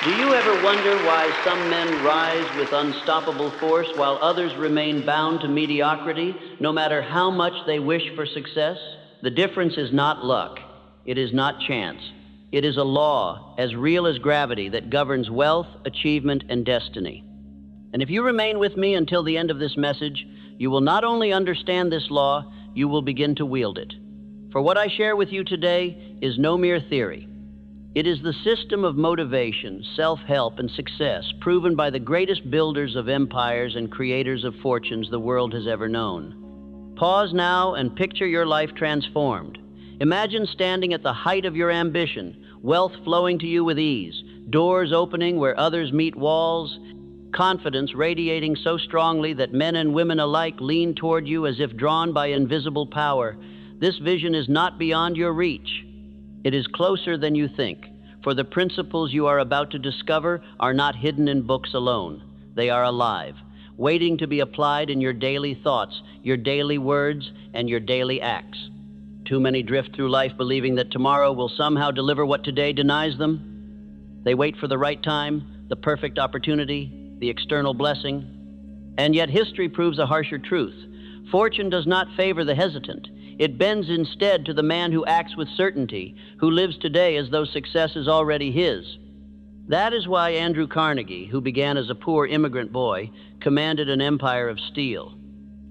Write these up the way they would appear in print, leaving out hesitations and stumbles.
Do you ever wonder why some men rise with unstoppable force while others remain bound to mediocrity, no matter how much they wish for success? The difference is not luck. It is not chance. It is a law as real as gravity that governs wealth, achievement, and destiny. And if you remain with me until the end of this message, you will not only understand this law, you will begin to wield it. For what I share with you today is no mere theory. It is the system of motivation, self-help, and success proven by the greatest builders of empires and creators of fortunes the world has ever known. Pause now and picture your life transformed. Imagine standing at the height of your ambition, wealth flowing to you with ease, doors opening where others meet walls, confidence radiating so strongly that men and women alike lean toward you as if drawn by invisible power. This vision is not beyond your reach. It is closer than you think, for the principles you are about to discover are not hidden in books alone. They are alive, waiting to be applied in your daily thoughts, your daily words, and your daily acts. Too many drift through life believing that tomorrow will somehow deliver what today denies them. They wait for the right time, the perfect opportunity, the external blessing. And yet history proves a harsher truth. Fortune does not favor the hesitant. It bends instead to the man who acts with certainty, who lives today as though success is already his. That is why Andrew Carnegie, who began as a poor immigrant boy, commanded an empire of steel.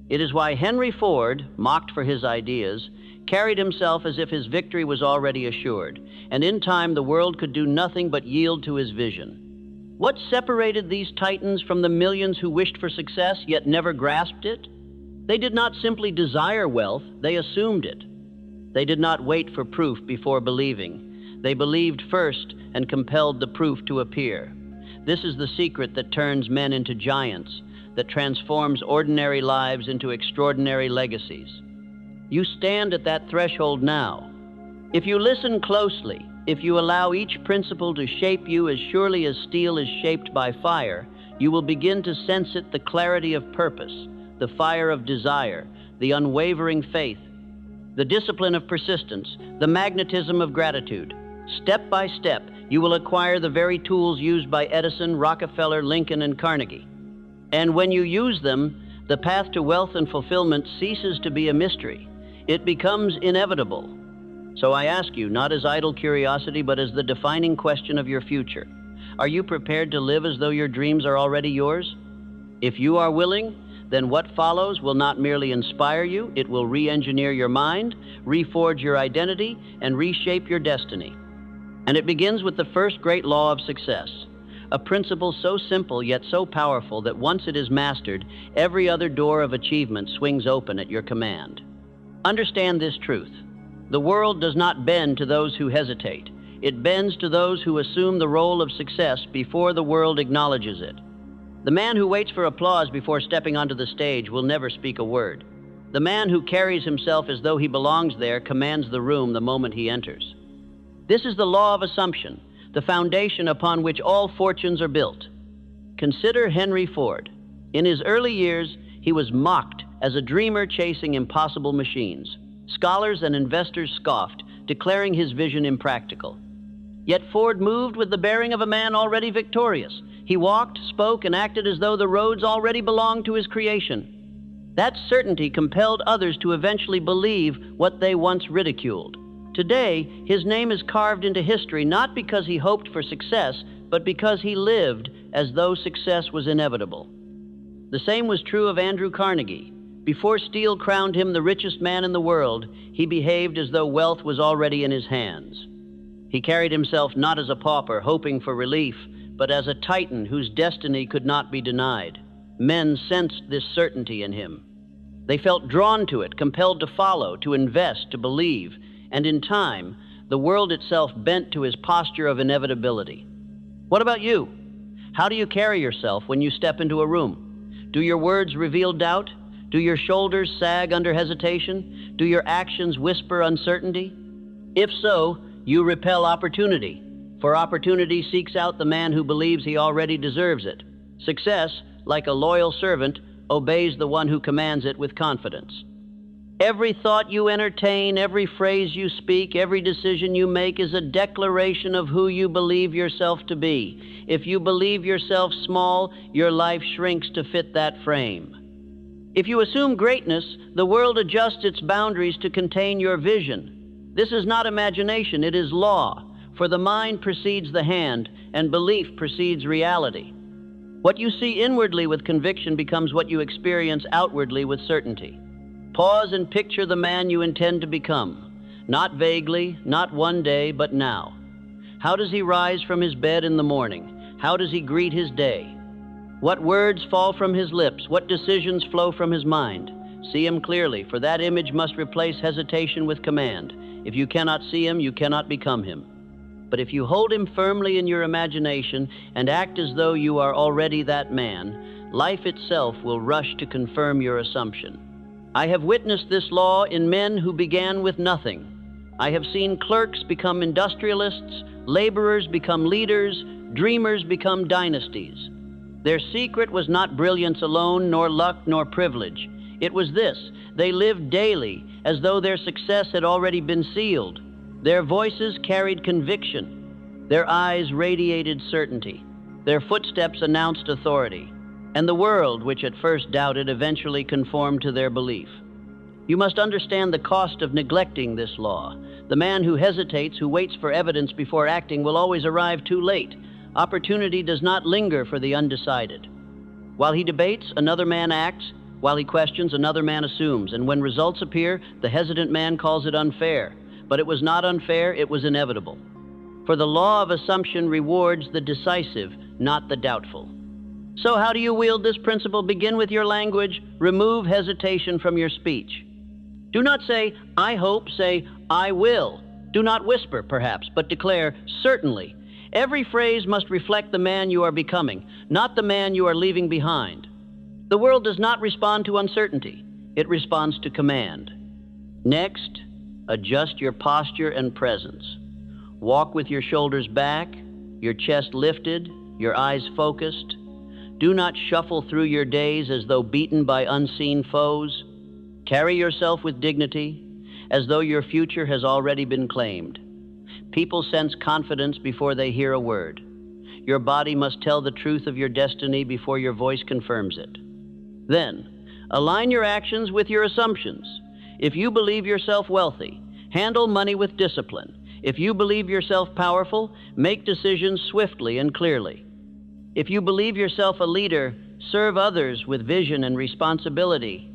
It is why Henry Ford, mocked for his ideas, carried himself as if his victory was already assured, and in time the world could do nothing but yield to his vision. What separated these titans from the millions who wished for success yet never grasped it? They did not simply desire wealth, they assumed it. They did not wait for proof before believing. They believed first and compelled the proof to appear. This is the secret that turns men into giants, that transforms ordinary lives into extraordinary legacies. You stand at that threshold now. If you listen closely, if you allow each principle to shape you as surely as steel is shaped by fire, you will begin to sense it, the clarity of purpose, the fire of desire, the unwavering faith, the discipline of persistence, the magnetism of gratitude. Step by step, you will acquire the very tools used by Edison, Rockefeller, Lincoln, and Carnegie. And when you use them, the path to wealth and fulfillment ceases to be a mystery. It becomes inevitable. So I ask you, not as idle curiosity, but as the defining question of your future. Are you prepared to live as though your dreams are already yours? If you are willing, then what follows will not merely inspire you, it will re-engineer your mind, reforge your identity, and reshape your destiny. And it begins with the first great law of success, a principle so simple yet so powerful that once it is mastered, every other door of achievement swings open at your command. Understand this truth. The world does not bend to those who hesitate. It bends to those who assume the role of success before the world acknowledges it. The man who waits for applause before stepping onto the stage will never speak a word. The man who carries himself as though he belongs there commands the room the moment he enters. This is the law of assumption, the foundation upon which all fortunes are built. Consider Henry Ford. In his early years, he was mocked as a dreamer chasing impossible machines. Scholars and investors scoffed, declaring his vision impractical. Yet Ford moved with the bearing of a man already victorious. He walked, spoke, and acted as though the roads already belonged to his creation. That certainty compelled others to eventually believe what they once ridiculed. Today, his name is carved into history not because he hoped for success, but because he lived as though success was inevitable. The same was true of Andrew Carnegie. Before steel crowned him the richest man in the world, he behaved as though wealth was already in his hands. He carried himself not as a pauper hoping for relief, but as a titan whose destiny could not be denied. Men sensed this certainty in him. They felt drawn to it, compelled to follow, to invest, to believe, and in time, the world itself bent to his posture of inevitability. What about you? How do you carry yourself when you step into a room? Do your words reveal doubt? Do your shoulders sag under hesitation? Do your actions whisper uncertainty? If so, you repel opportunity, for opportunity seeks out the man who believes he already deserves it. Success, like a loyal servant, obeys the one who commands it with confidence. Every thought you entertain, every phrase you speak, every decision you make is a declaration of who you believe yourself to be. If you believe yourself small, your life shrinks to fit that frame. If you assume greatness, the world adjusts its boundaries to contain your vision. This is not imagination, it is law, for the mind precedes the hand, and belief precedes reality. What you see inwardly with conviction becomes what you experience outwardly with certainty. Pause and picture the man you intend to become, not vaguely, not one day, but now. How does he rise from his bed in the morning? How does he greet his day? What words fall from his lips? What decisions flow from his mind? See him clearly, for that image must replace hesitation with command. If you cannot see him, you cannot become him. But if you hold him firmly in your imagination and act as though you are already that man, life itself will rush to confirm your assumption. I have witnessed this law in men who began with nothing. I have seen clerks become industrialists, laborers become leaders, dreamers become dynasties. Their secret was not brilliance alone, nor luck, nor privilege. It was this: they lived daily as though their success had already been sealed. Their voices carried conviction. Their eyes radiated certainty. Their footsteps announced authority. And the world, which at first doubted, eventually conformed to their belief. You must understand the cost of neglecting this law. The man who hesitates, who waits for evidence before acting, will always arrive too late. Opportunity does not linger for the undecided. While he debates, another man acts. While he questions, another man assumes. And when results appear, the hesitant man calls it unfair. But it was not unfair, it was inevitable. For the law of assumption rewards the decisive, not the doubtful. So how do you wield this principle? Begin with your language. Remove hesitation from your speech. Do not say, I hope, say, I will. Do not whisper, perhaps, but declare, certainly. Every phrase must reflect the man you are becoming, not the man you are leaving behind. The world does not respond to uncertainty. It responds to command. Next, adjust your posture and presence. Walk with your shoulders back, your chest lifted, your eyes focused. Do not shuffle through your days as though beaten by unseen foes. Carry yourself with dignity, as though your future has already been claimed. People sense confidence before they hear a word. Your body must tell the truth of your destiny before your voice confirms it. Then, align your actions with your assumptions. If you believe yourself wealthy, handle money with discipline. If you believe yourself powerful, make decisions swiftly and clearly. If you believe yourself a leader, serve others with vision and responsibility.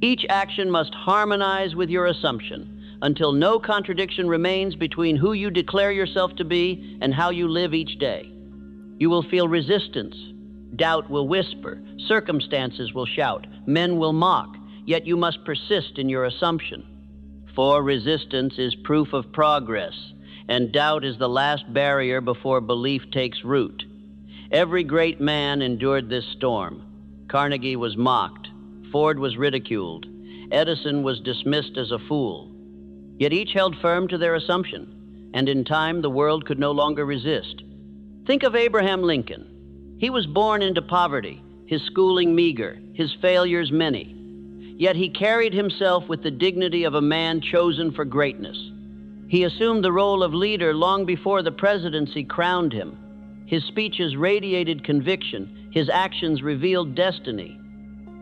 Each action must harmonize with your assumption until no contradiction remains between who you declare yourself to be and how you live each day. You will feel resistance. Doubt will whisper. Circumstances will shout. Men will mock. Yet you must persist in your assumption. For resistance is proof of progress, and doubt is the last barrier before belief takes root. Every great man endured this storm. Carnegie was mocked. Ford was ridiculed. Edison was dismissed as a fool. Yet each held firm to their assumption, and in time the world could no longer resist. Think of Abraham Lincoln. He was born into poverty, his schooling meager, his failures many. Yet he carried himself with the dignity of a man chosen for greatness. He assumed the role of leader long before the presidency crowned him. His speeches radiated conviction. His actions revealed destiny.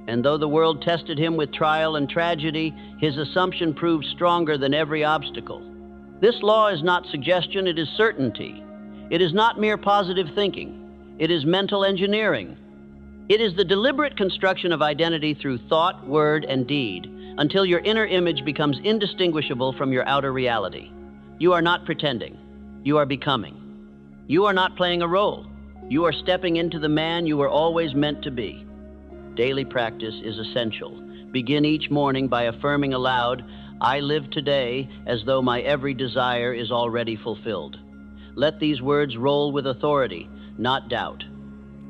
And though the world tested him with trial and tragedy, his assumption proved stronger than every obstacle. This law is not suggestion, it is certainty. It is not mere positive thinking. It is mental engineering. It is the deliberate construction of identity through thought, word, and deed, until your inner image becomes indistinguishable from your outer reality. You are not pretending. You are becoming. You are not playing a role. You are stepping into the man you were always meant to be. Daily practice is essential. Begin each morning by affirming aloud, I live today as though my every desire is already fulfilled. Let these words roll with authority, not doubt.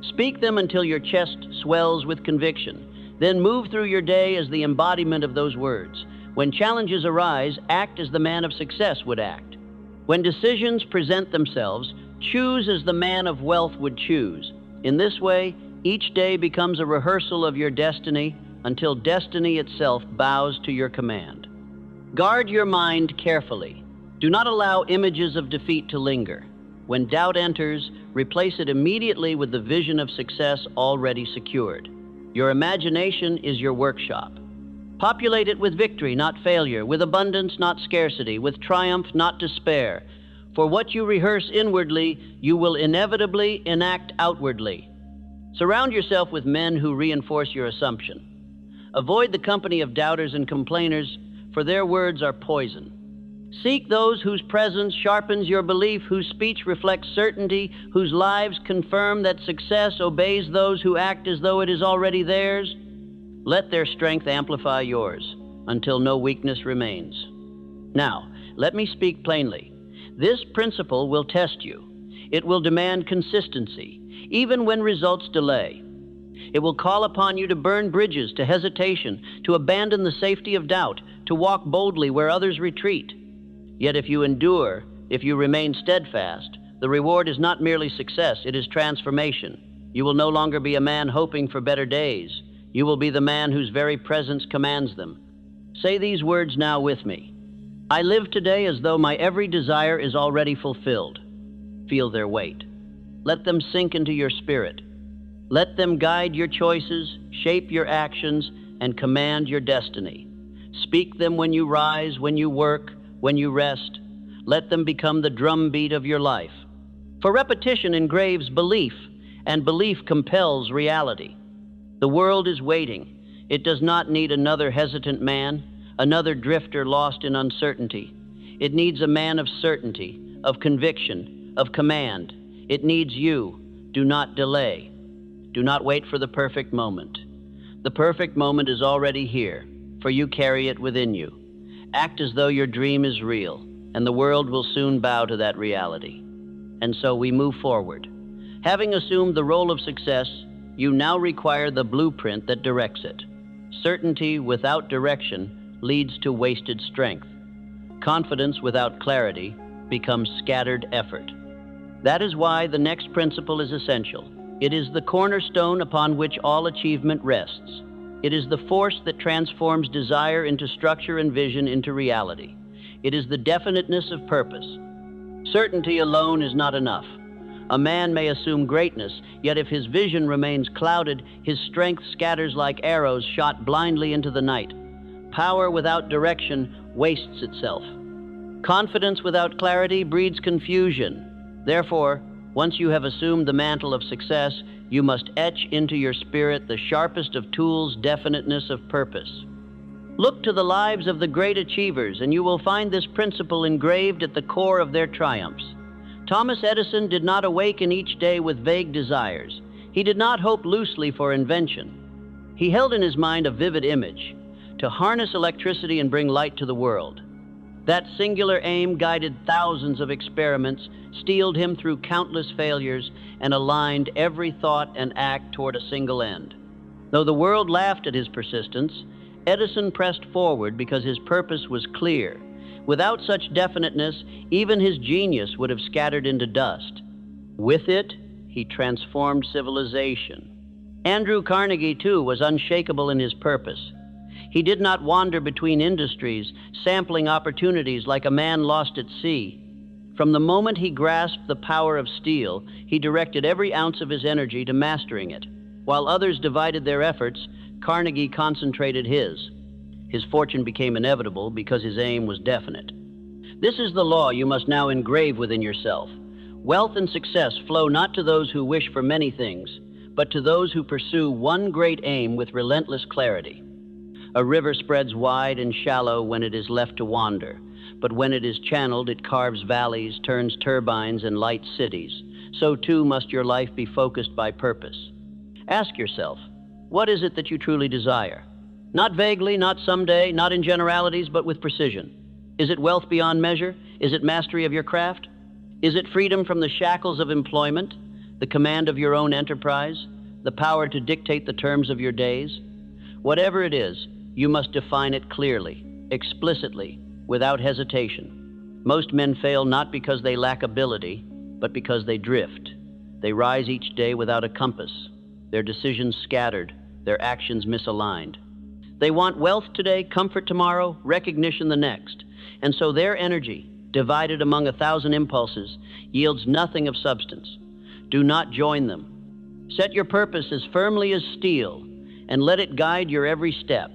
Speak them until your chest swells with conviction. Then move through your day as the embodiment of those words. When challenges arise, act as the man of success would act. When decisions present themselves, choose as the man of wealth would choose. In this way, each day becomes a rehearsal of your destiny until destiny itself bows to your command. Guard your mind carefully. Do not allow images of defeat to linger. When doubt enters, replace it immediately with the vision of success already secured. Your imagination is your workshop. Populate it with victory, not failure, with abundance, not scarcity, with triumph, not despair. For what you rehearse inwardly, you will inevitably enact outwardly. Surround yourself with men who reinforce your assumption. Avoid the company of doubters and complainers, for their words are poison. Seek those whose presence sharpens your belief, whose speech reflects certainty, whose lives confirm that success obeys those who act as though it is already theirs. Let their strength amplify yours, until no weakness remains. Now, let me speak plainly. This principle will test you. It will demand consistency, even when results delay. It will call upon you to burn bridges to hesitation, to abandon the safety of doubt, to walk boldly where others retreat. Yet if you endure, if you remain steadfast, the reward is not merely success, it is transformation. You will no longer be a man hoping for better days. You will be the man whose very presence commands them. Say these words now with me. I live today as though my every desire is already fulfilled. Feel their weight. Let them sink into your spirit. Let them guide your choices, shape your actions, and command your destiny. Speak them when you rise, when you work, when you rest. Let them become the drumbeat of your life. For repetition engraves belief, and belief compels reality. The world is waiting. It does not need another hesitant man, another drifter lost in uncertainty. It needs a man of certainty, of conviction, of command. It needs you. Do not delay. Do not wait for the perfect moment. The perfect moment is already here, for you carry it within you. Act as though your dream is real, and the world will soon bow to that reality. And so we move forward. Having assumed the role of success, you now require the blueprint that directs it. Certainty without direction leads to wasted strength. Confidence without clarity becomes scattered effort. That is why the next principle is essential. It is the cornerstone upon which all achievement rests. It is the force that transforms desire into structure and vision into reality. It is the definiteness of purpose. Certainty alone is not enough. A man may assume greatness, yet if his vision remains clouded, his strength scatters like arrows shot blindly into the night. Power without direction wastes itself. Confidence without clarity breeds confusion. Therefore, once you have assumed the mantle of success, you must etch into your spirit the sharpest of tools, definiteness of purpose. Look to the lives of the great achievers, and you will find this principle engraved at the core of their triumphs. Thomas Edison did not awaken each day with vague desires. He did not hope loosely for invention. He held in his mind a vivid image, to harness electricity and bring light to the world. That singular aim guided thousands of experiments, steeled him through countless failures, and aligned every thought and act toward a single end. Though the world laughed at his persistence, Edison pressed forward because his purpose was clear. Without such definiteness, even his genius would have scattered into dust. With it, he transformed civilization. Andrew Carnegie, too, was unshakable in his purpose. He did not wander between industries, sampling opportunities like a man lost at sea. From the moment he grasped the power of steel, he directed every ounce of his energy to mastering it. While others divided their efforts, Carnegie concentrated his. His fortune became inevitable because his aim was definite. This is the law you must now engrave within yourself. Wealth and success flow not to those who wish for many things, but to those who pursue one great aim with relentless clarity. A river spreads wide and shallow when it is left to wander, but when it is channeled, it carves valleys, turns turbines, and lights cities. So too must your life be focused by purpose. Ask yourself, what is it that you truly desire? Not vaguely, not someday, not in generalities, but with precision. Is it wealth beyond measure? Is it mastery of your craft? Is it freedom from the shackles of employment, the command of your own enterprise, the power to dictate the terms of your days? Whatever it is, you must define it clearly, explicitly, without hesitation. Most men fail not because they lack ability, but because they drift. They rise each day without a compass, their decisions scattered, their actions misaligned. They want wealth today, comfort tomorrow, recognition the next. And so their energy, divided among 1,000 impulses, yields nothing of substance. Do not join them. Set your purpose as firmly as steel and let it guide your every step.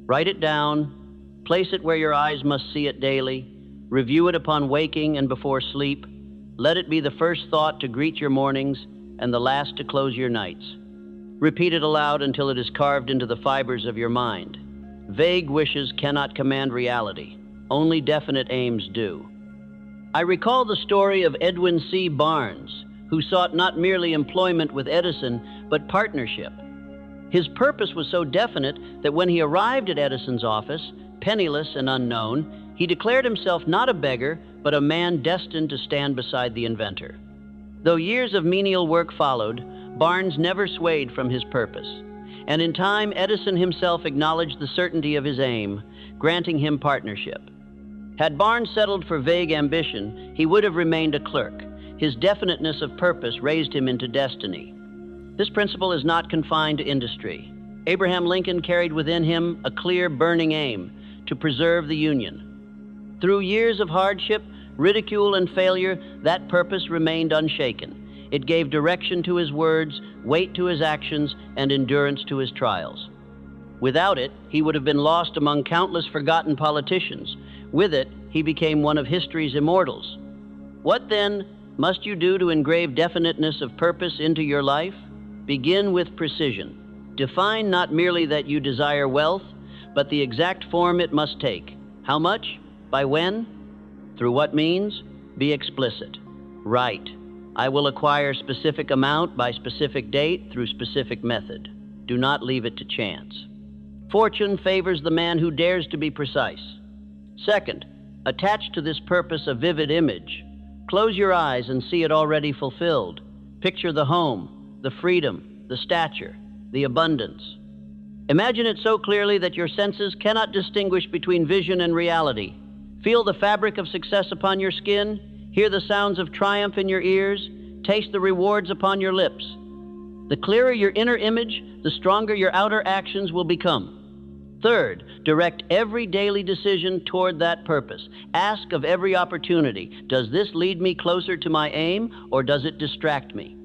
Write it down, place it where your eyes must see it daily, review it upon waking and before sleep. Let it be the first thought to greet your mornings and the last to close your nights. Repeat it aloud until it is carved into the fibers of your mind. Vague wishes cannot command reality. Only definite aims do. I recall the story of Edwin C. Barnes, who sought not merely employment with Edison, but partnership. His purpose was so definite that when he arrived at Edison's office, penniless and unknown, he declared himself not a beggar, but a man destined to stand beside the inventor. Though years of menial work followed, Barnes never swayed from his purpose. And in time, Edison himself acknowledged the certainty of his aim, granting him partnership. Had Barnes settled for vague ambition, he would have remained a clerk. His definiteness of purpose raised him into destiny. This principle is not confined to industry. Abraham Lincoln carried within him a clear, burning aim to preserve the Union. Through years of hardship, ridicule, and failure, that purpose remained unshaken. It gave direction to his words, weight to his actions, and endurance to his trials. Without it, he would have been lost among countless forgotten politicians. With it, he became one of history's immortals. What then must you do to engrave definiteness of purpose into your life? Begin with precision. Define not merely that you desire wealth, but the exact form it must take. How much? By when? Through what means? Be explicit. Write. I will acquire specific amount by specific date through specific method. Do not leave it to chance. Fortune favors the man who dares to be precise. Second, attach to this purpose a vivid image. Close your eyes and see it already fulfilled. Picture the home, the freedom, the stature, the abundance. Imagine it so clearly that your senses cannot distinguish between vision and reality. Feel the fabric of success upon your skin, hear the sounds of triumph in your ears, taste the rewards upon your lips. The clearer your inner image, the stronger your outer actions will become. Third, direct every daily decision toward that purpose. Ask of every opportunity, does this lead me closer to my aim, or does it distract me?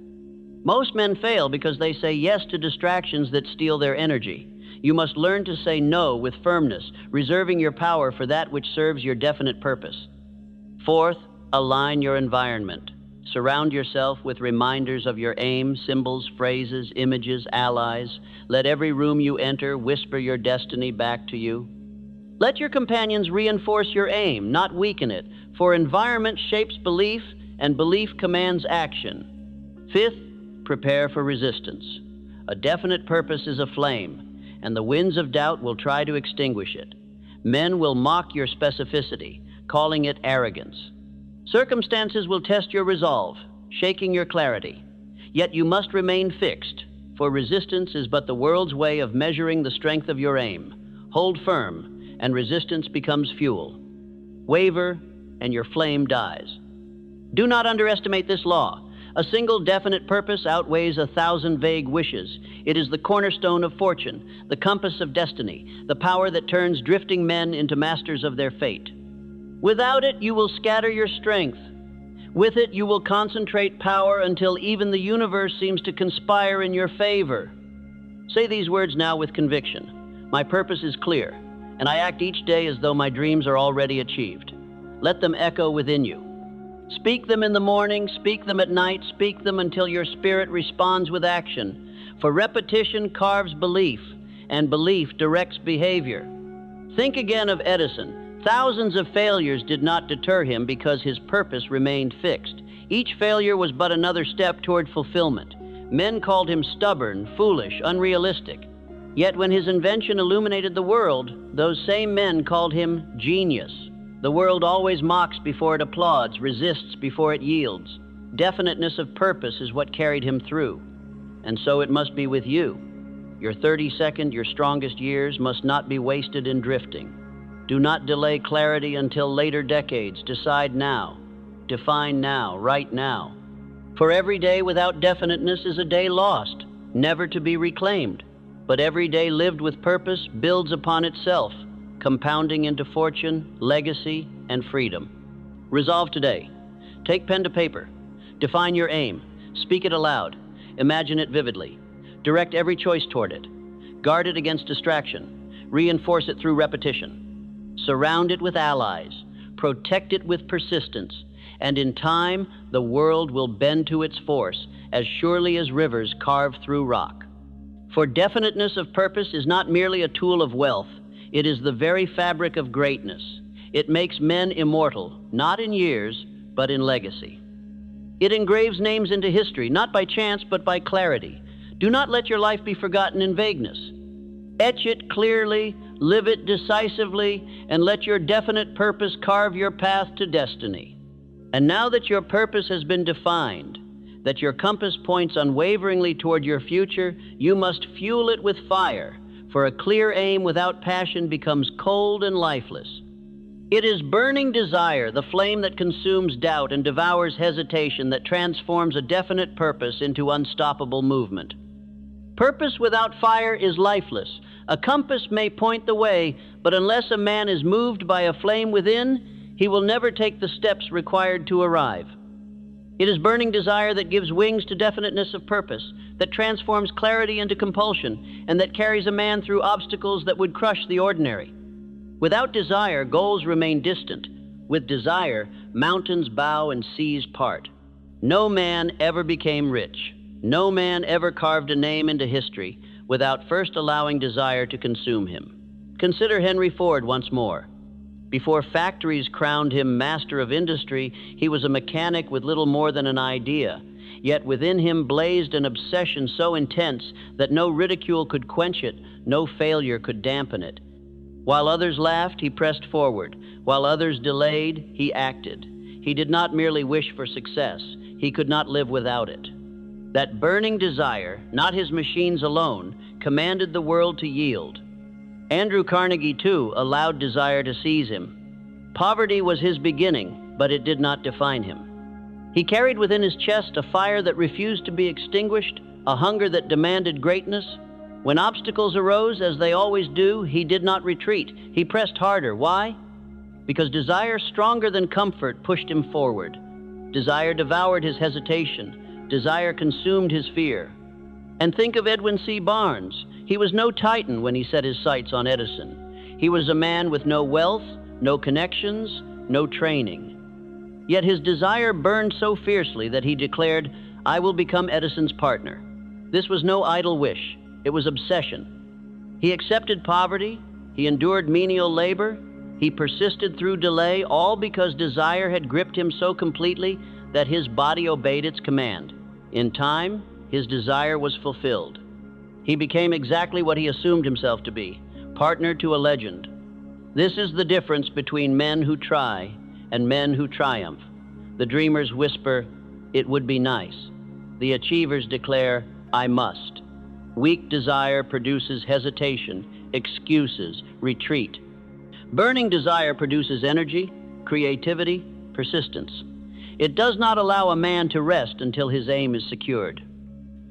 Most men fail because they say yes to distractions that steal their energy. You must learn to say no with firmness, reserving your power for that which serves your definite purpose. Fourth, align your environment. Surround yourself with reminders of your aim, symbols, phrases, images, allies. Let every room you enter whisper your destiny back to you. Let your companions reinforce your aim, not weaken it, for environment shapes belief, and belief commands action. Fifth, prepare for resistance. A definite purpose is a flame, and the winds of doubt will try to extinguish it. Men will mock your specificity, calling it arrogance. Circumstances will test your resolve, shaking your clarity. Yet you must remain fixed, for resistance is but the world's way of measuring the strength of your aim. Hold firm, and resistance becomes fuel. Waver, and your flame dies. Do not underestimate this law. A single definite purpose outweighs 1,000 vague wishes. It is the cornerstone of fortune, the compass of destiny, the power that turns drifting men into masters of their fate. Without it, you will scatter your strength. With it, you will concentrate power until even the universe seems to conspire in your favor. Say these words now with conviction. My purpose is clear, and I act each day as though my dreams are already achieved. Let them echo within you. Speak them in the morning, speak them at night, speak them until your spirit responds with action. For repetition carves belief, and belief directs behavior. Think again of Edison. Thousands of failures did not deter him because his purpose remained fixed. Each failure was but another step toward fulfillment. Men called him stubborn, foolish, unrealistic. Yet when his invention illuminated the world, those same men called him genius. The world always mocks before it applauds, resists before it yields. Definiteness of purpose is what carried him through. And so it must be with you. Your 32nd, your strongest years must not be wasted in drifting. Do not delay clarity until later decades. Decide now. Define now, right now. For every day without definiteness is a day lost, never to be reclaimed. but every day lived with purpose builds upon itself, compounding into fortune, legacy, and freedom. Resolve today. Take pen to paper. Define your aim. Speak it aloud. Imagine it vividly. Direct every choice toward it. Guard it against distraction. Reinforce it through repetition. Surround it with allies. Protect it with persistence. And in time, the world will bend to its force as surely as rivers carve through rock. For definiteness of purpose is not merely a tool of wealth. It is the very fabric of greatness. It makes men immortal, not in years, but in legacy. It engraves names into history, not by chance, but by clarity. Do not let your life be forgotten in vagueness. Etch it clearly, live it decisively, and let your definite purpose carve your path to destiny. And now that your purpose has been defined, that your compass points unwaveringly toward your future, you must fuel it with fire, for a clear aim without passion becomes cold and lifeless. It is burning desire, the flame that consumes doubt and devours hesitation, that transforms a definite purpose into unstoppable movement. Purpose without fire is lifeless. A compass may point the way, but unless a man is moved by a flame within, he will never take the steps required to arrive. It is burning desire that gives wings to definiteness of purpose, that transforms clarity into compulsion, and that carries a man through obstacles that would crush the ordinary. Without desire, goals remain distant. With desire, mountains bow and seas part. No man ever became rich. No man ever carved a name into history without first allowing desire to consume him. Consider Henry Ford once more. Before factories crowned him master of industry, he was a mechanic with little more than an idea. Yet within him blazed an obsession so intense that no ridicule could quench it, no failure could dampen it. While others laughed, he pressed forward. While others delayed, he acted. He did not merely wish for success. He could not live without it. That burning desire, not his machines alone, commanded the world to yield. Andrew Carnegie, too, allowed desire to seize him. Poverty was his beginning, but it did not define him. He carried within his chest a fire that refused to be extinguished, a hunger that demanded greatness. When obstacles arose, as they always do, he did not retreat. He pressed harder. Why? Because desire stronger than comfort pushed him forward. Desire devoured his hesitation. Desire consumed his fear. And think of Edwin C. Barnes. He was no titan when he set his sights on Edison. He was a man with no wealth, no connections, no training. Yet his desire burned so fiercely that he declared, "I will become Edison's partner." This was no idle wish. It was obsession. He accepted poverty. He endured menial labor. He persisted through delay, all because desire had gripped him so completely that his body obeyed its command. In time, his desire was fulfilled. He became exactly what he assumed himself to be, partner to a legend. This is the difference between men who try and men who triumph. The dreamers whisper, "It would be nice." The achievers declare, "I must." Weak desire produces hesitation, excuses, retreat. Burning desire produces energy, creativity, persistence. It does not allow a man to rest until his aim is secured.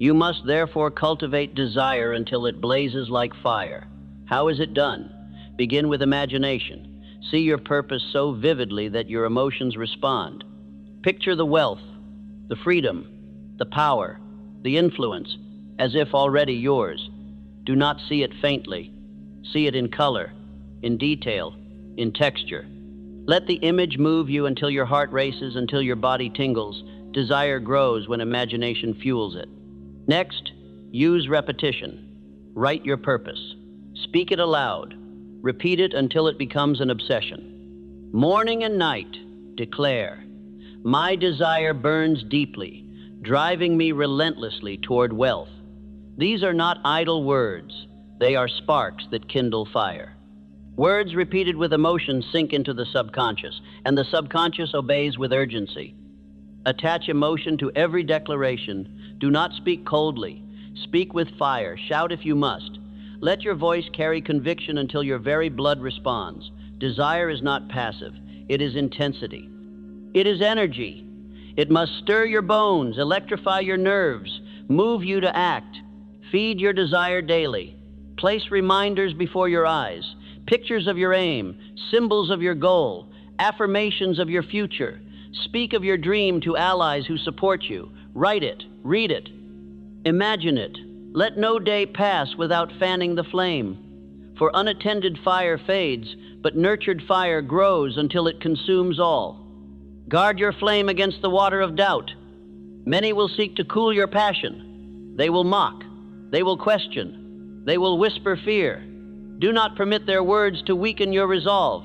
You must therefore cultivate desire until it blazes like fire. How is it done? Begin with imagination. See your purpose so vividly that your emotions respond. Picture the wealth, the freedom, the power, the influence, as if already yours. Do not see it faintly. See it in color, in detail, in texture. Let the image move you until your heart races, until your body tingles. Desire grows when imagination fuels it. Next, use repetition. Write your purpose. Speak it aloud. Repeat it until it becomes an obsession. Morning and night, declare, "My desire burns deeply, driving me relentlessly toward wealth." These are not idle words. They are sparks that kindle fire. Words repeated with emotion sink into the subconscious, and the subconscious obeys with urgency. Attach emotion to every declaration. Do not speak coldly. Speak with fire. Shout if you must. Let your voice carry conviction until your very blood responds. Desire is not passive. It is intensity. It is energy. It must stir your bones, electrify your nerves, move you to act. Feed your desire daily. Place reminders before your eyes, pictures of your aim, symbols of your goal, affirmations of your future. Speak of your dream to allies who support you. Write it, read it, imagine it. Let no day pass without fanning the flame. For unattended fire fades, but nurtured fire grows until it consumes all. Guard your flame against the water of doubt. Many will seek to cool your passion. They will mock. They will question. They will whisper fear. Do not permit their words to weaken your resolve.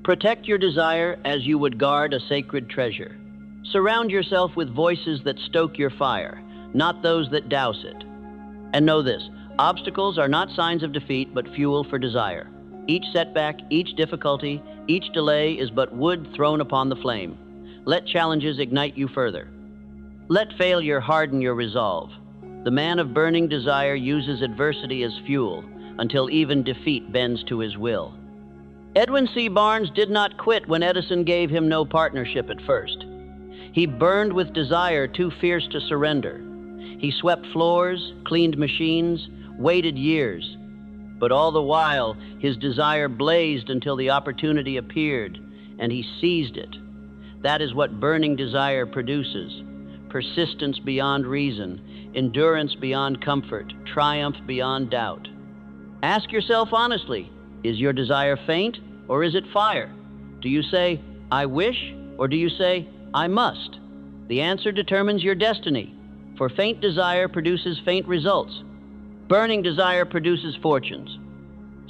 Protect your desire as you would guard a sacred treasure. Surround yourself with voices that stoke your fire, not those that douse it. And know this, obstacles are not signs of defeat, but fuel for desire. Each setback, each difficulty, each delay is but wood thrown upon the flame. Let challenges ignite you further. Let failure harden your resolve. The man of burning desire uses adversity as fuel until even defeat bends to his will. Edwin C. Barnes did not quit when Edison gave him no partnership at first. He burned with desire too fierce to surrender. He swept floors, cleaned machines, waited years. But all the while, his desire blazed until the opportunity appeared, and he seized it. That is what burning desire produces: persistence beyond reason, endurance beyond comfort, triumph beyond doubt. Ask yourself honestly, is your desire faint or is it fire? Do you say, I wish, or do you say, I must? The answer determines your destiny, for faint desire produces faint results. Burning desire produces fortunes.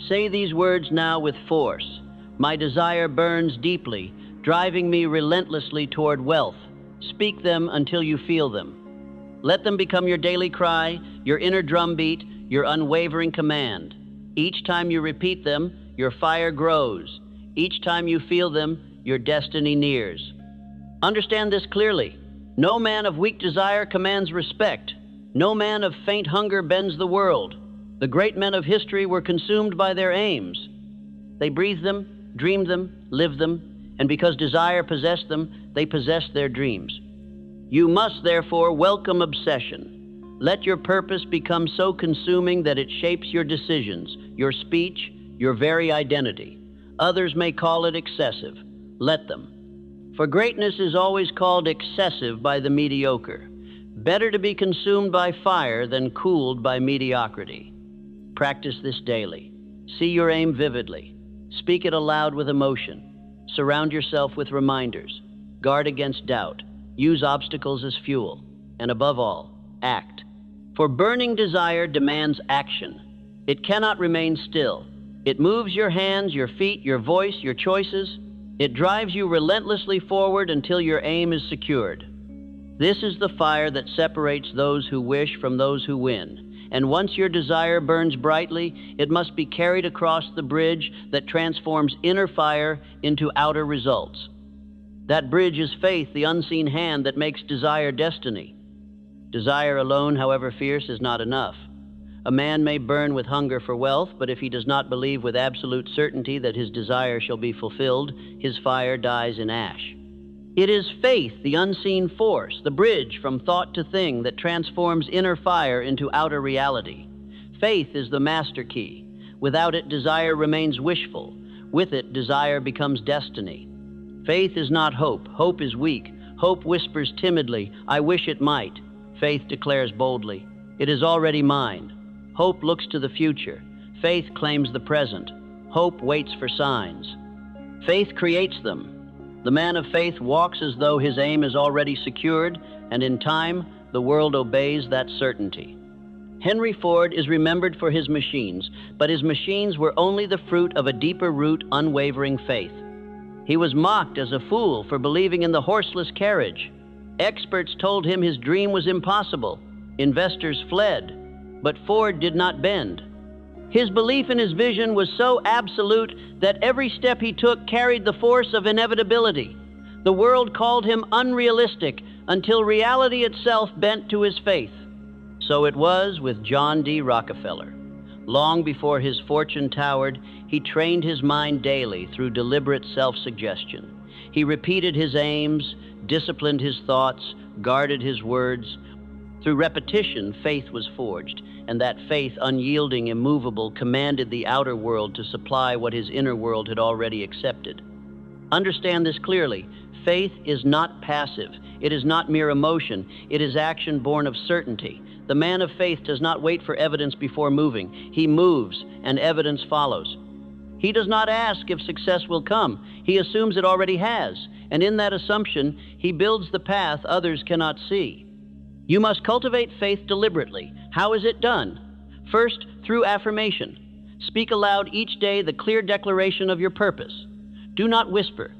Say these words now with force. My desire burns deeply, driving me relentlessly toward wealth. Speak them until you feel them. Let them become your daily cry, your inner drumbeat, your unwavering command. Each time you repeat them, your fire grows. Each time you feel them, your destiny nears. Understand this clearly. No man of weak desire commands respect. No man of faint hunger bends the world. The great men of history were consumed by their aims. They breathed them, dreamed them, lived them, and because desire possessed them, they possessed their dreams. You must, therefore, welcome obsession. Let your purpose become so consuming that it shapes your decisions, your speech, your very identity. Others may call it excessive. Let them. For greatness is always called excessive by the mediocre. Better to be consumed by fire than cooled by mediocrity. Practice this daily. See your aim vividly. Speak it aloud with emotion. Surround yourself with reminders. Guard against doubt. Use obstacles as fuel. And above all, act. For burning desire demands action. It cannot remain still. It moves your hands, your feet, your voice, your choices. It drives you relentlessly forward until your aim is secured. This is the fire that separates those who wish from those who win. And once your desire burns brightly, it must be carried across the bridge that transforms inner fire into outer results. That bridge is faith, the unseen hand that makes desire destiny. Desire alone, however fierce, is not enough. A man may burn with hunger for wealth, but if he does not believe with absolute certainty that his desire shall be fulfilled, his fire dies in ash. It is faith, the unseen force, the bridge from thought to thing that transforms inner fire into outer reality. Faith is the master key. Without it, desire remains wishful. With it, desire becomes destiny. Faith is not hope. Hope is weak. Hope whispers timidly, I wish it might. Faith declares boldly, it is already mine. Hope looks to the future. Faith claims the present. Hope waits for signs. Faith creates them. The man of faith walks as though his aim is already secured, and in time, the world obeys that certainty. Henry Ford is remembered for his machines, but his machines were only the fruit of a deeper root, unwavering faith. He was mocked as a fool for believing in the horseless carriage. Experts told him his dream was impossible. Investors fled. But Ford did not bend. His belief in his vision was so absolute that every step he took carried the force of inevitability. The world called him unrealistic until reality itself bent to his faith. So it was with John D. Rockefeller. Long before his fortune towered, he trained his mind daily through deliberate self-suggestion. He repeated his aims, disciplined his thoughts, guarded his words. Through repetition, faith was forged. and that faith, unyielding, immovable, commanded the outer world to supply what his inner world had already accepted. Understand this clearly. Faith is not passive. It is not mere emotion. It is action born of certainty. The man of faith does not wait for evidence before moving. He moves, and evidence follows. He does not ask if success will come. He assumes it already has, and in that assumption, he builds the path others cannot see. You must cultivate faith deliberately. How is it done? First, through affirmation. Speak aloud each day the clear declaration of your purpose. Do not whisper.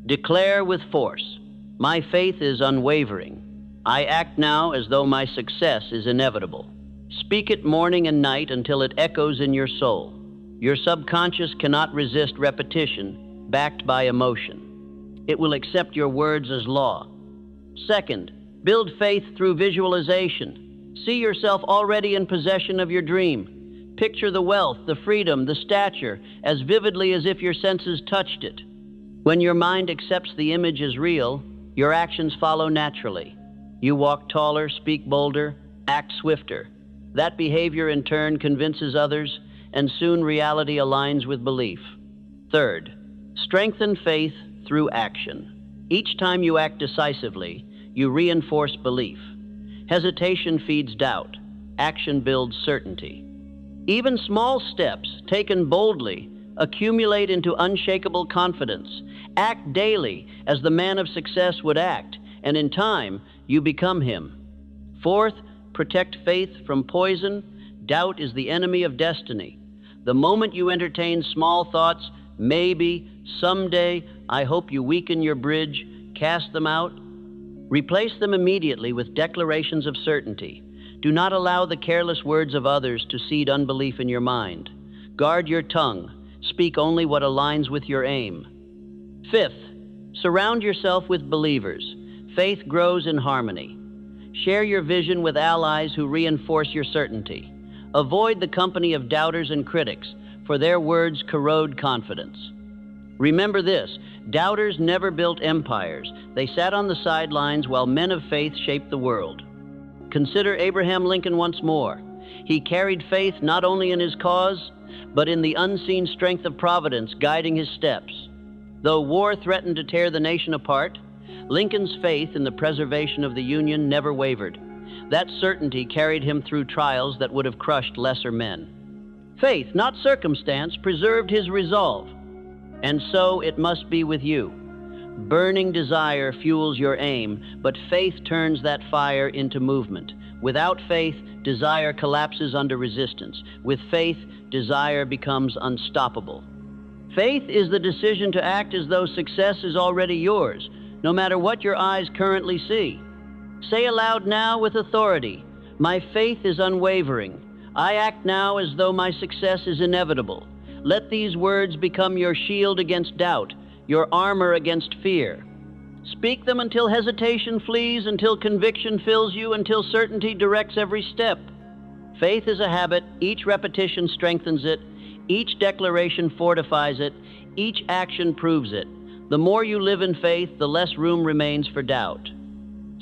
Declare with force. My faith is unwavering. I act now as though my success is inevitable. Speak it morning and night until it echoes in your soul. Your subconscious cannot resist repetition, backed by emotion. It will accept your words as law. Second, build faith through visualization. See yourself already in possession of your dream. Picture the wealth, the freedom, the stature, as vividly as if your senses touched it. When your mind accepts the image as real, your actions follow naturally. You walk taller, speak bolder, act swifter. That behavior in turn convinces others, and soon reality aligns with belief. Third, strengthen faith through action. Each time you act decisively, you reinforce belief. Hesitation feeds doubt. Action builds certainty. Even small steps, taken boldly, accumulate into unshakable confidence. Act daily as the man of success would act, and in time, you become him. Fourth, protect faith from poison. Doubt is the enemy of destiny. The moment you entertain small thoughts, maybe, someday, I hope, you weaken your bridge, cast them out. Replace them immediately with declarations of certainty. Do not allow the careless words of others to seed unbelief in your mind. Guard your tongue. Speak only what aligns with your aim. Fifth, surround yourself with believers. Faith grows in harmony. Share your vision with allies who reinforce your certainty. Avoid the company of doubters and critics, for their words corrode confidence. Remember this, doubters never built empires. They sat on the sidelines while men of faith shaped the world. Consider Abraham Lincoln once more. He carried faith not only in his cause, but in the unseen strength of providence guiding his steps. Though war threatened to tear the nation apart, Lincoln's faith in the preservation of the Union never wavered. That certainty carried him through trials that would have crushed lesser men. Faith, not circumstance, preserved his resolve. And so it must be with you. Burning desire fuels your aim, but faith turns that fire into movement. Without faith, desire collapses under resistance. With faith, desire becomes unstoppable. Faith is the decision to act as though success is already yours, no matter what your eyes currently see. Say aloud now with authority, my faith is unwavering. I act now as though my success is inevitable. Let these words become your shield against doubt, your armor against fear. Speak them until hesitation flees, until conviction fills you, until certainty directs every step. Faith is a habit. Each repetition strengthens it. Each declaration fortifies it. Each action proves it. The more you live in faith, the less room remains for doubt.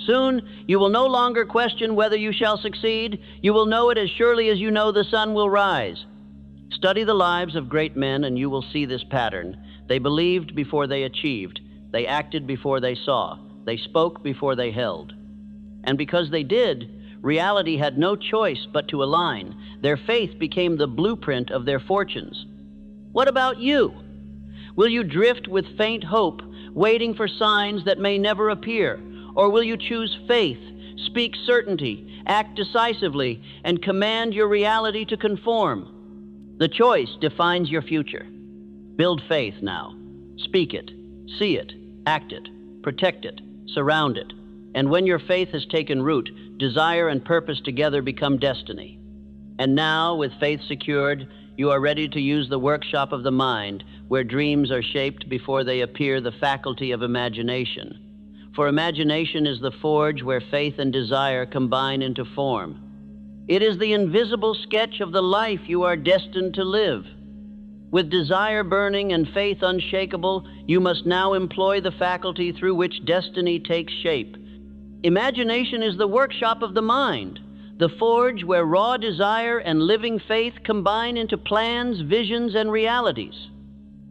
Soon, you will no longer question whether you shall succeed. You will know it as surely as you know the sun will rise. Study the lives of great men, and you will see this pattern. They believed before they achieved. They acted before they saw. They spoke before they held. And because they did, reality had no choice but to align. Their faith became the blueprint of their fortunes. What about you? Will you drift with faint hope, waiting for signs that may never appear? Or will you choose faith, speak certainty, act decisively, and command your reality to conform? The choice defines your future. Build faith now. Speak it, see it, act it, protect it, surround it. And when your faith has taken root, desire and purpose together become destiny. And now, with faith secured, you are ready to use the workshop of the mind, where dreams are shaped before they appear, the faculty of imagination. For imagination is the forge where faith and desire combine into form. It is the invisible sketch of the life you are destined to live. With desire burning and faith unshakable, you must now employ the faculty through which destiny takes shape. Imagination is the workshop of the mind. the forge where raw desire and living faith combine into plans, visions, and realities.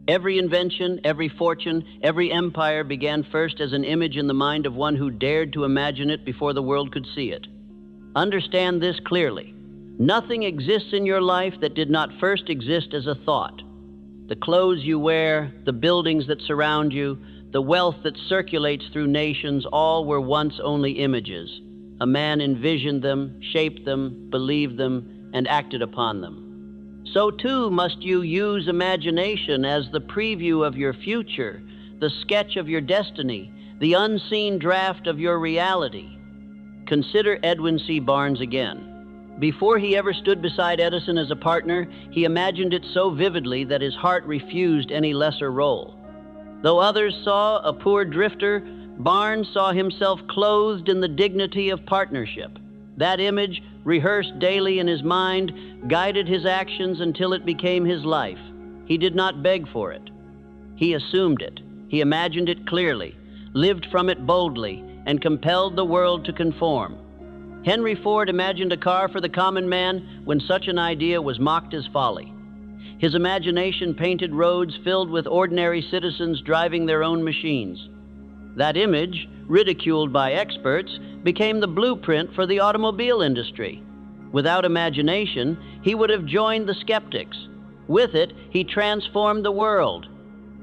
Every invention, every fortune, every empire began first as an image in the mind of one who dared to imagine it before the world could see it. Understand this clearly. Nothing exists in your life that did not first exist as a thought. The clothes you wear, the buildings that surround you, the wealth that circulates through nations, all were once only images. A man envisioned them, shaped them, believed them, and acted upon them. So too must you use imagination as the preview of your future, the sketch of your destiny, the unseen draft of your reality. Consider Edwin C. Barnes again. Before he ever stood beside Edison as a partner, he imagined it so vividly that his heart refused any lesser role. Though others saw a poor drifter, Barnes saw himself clothed in the dignity of partnership. That image, rehearsed daily in his mind, guided his actions until it became his life. He did not beg for it. He assumed it. He imagined it clearly, lived from it boldly, and compelled the world to conform. Henry Ford imagined a car for the common man when such an idea was mocked as folly. His imagination painted roads filled with ordinary citizens driving their own machines. That image, ridiculed by experts, became the blueprint for the automobile industry. Without imagination, he would have joined the skeptics. With it, he transformed the world.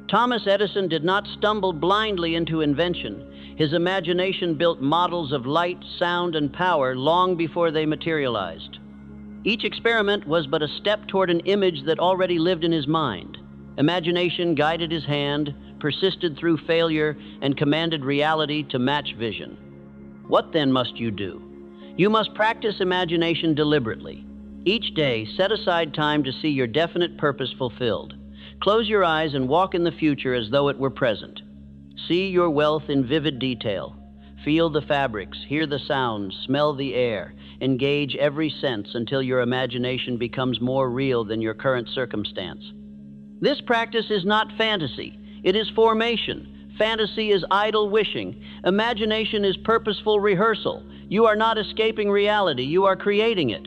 Thomas Edison did not stumble blindly into invention. His imagination built models of light, sound, and power long before they materialized. Each experiment was but a step toward an image that already lived in his mind. Imagination guided his hand, persisted through failure, and commanded reality to match vision. What then must you do? You must practice imagination deliberately. Each day, set aside time to see your definite purpose fulfilled. Close your eyes and walk in the future as though it were present. See your wealth in vivid detail. Feel the fabrics, hear the sounds, smell the air. Engage every sense until your imagination becomes more real than your current circumstance. This practice is not fantasy. It is formation. Fantasy is idle wishing. Imagination is purposeful rehearsal. You are not escaping reality. You are creating it.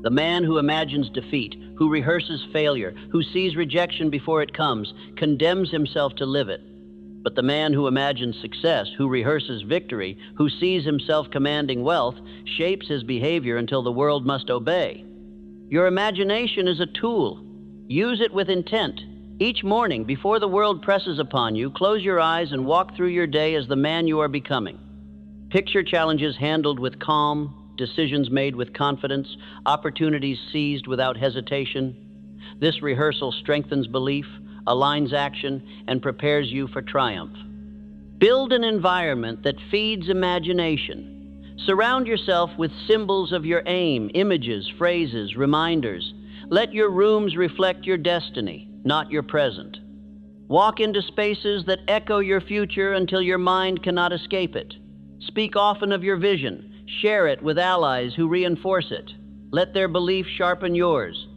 The man who imagines defeat, who rehearses failure, who sees rejection before it comes, condemns himself to live it. But the man who imagines success, who rehearses victory, who sees himself commanding wealth, shapes his behavior until the world must obey. Your imagination is a tool. Use it with intent. Each morning, before the world presses upon you, close your eyes and walk through your day as the man you are becoming. Picture challenges handled with calm, decisions made with confidence, opportunities seized without hesitation. This rehearsal strengthens belief, aligns action, and prepares you for triumph. Build an environment that feeds imagination. Surround yourself with symbols of your aim, images, phrases, reminders. Let your rooms reflect your destiny, not your present. Walk into spaces that echo your future until your mind cannot escape it. Speak often of your vision. Share it with allies who reinforce it. Let their belief sharpen yours.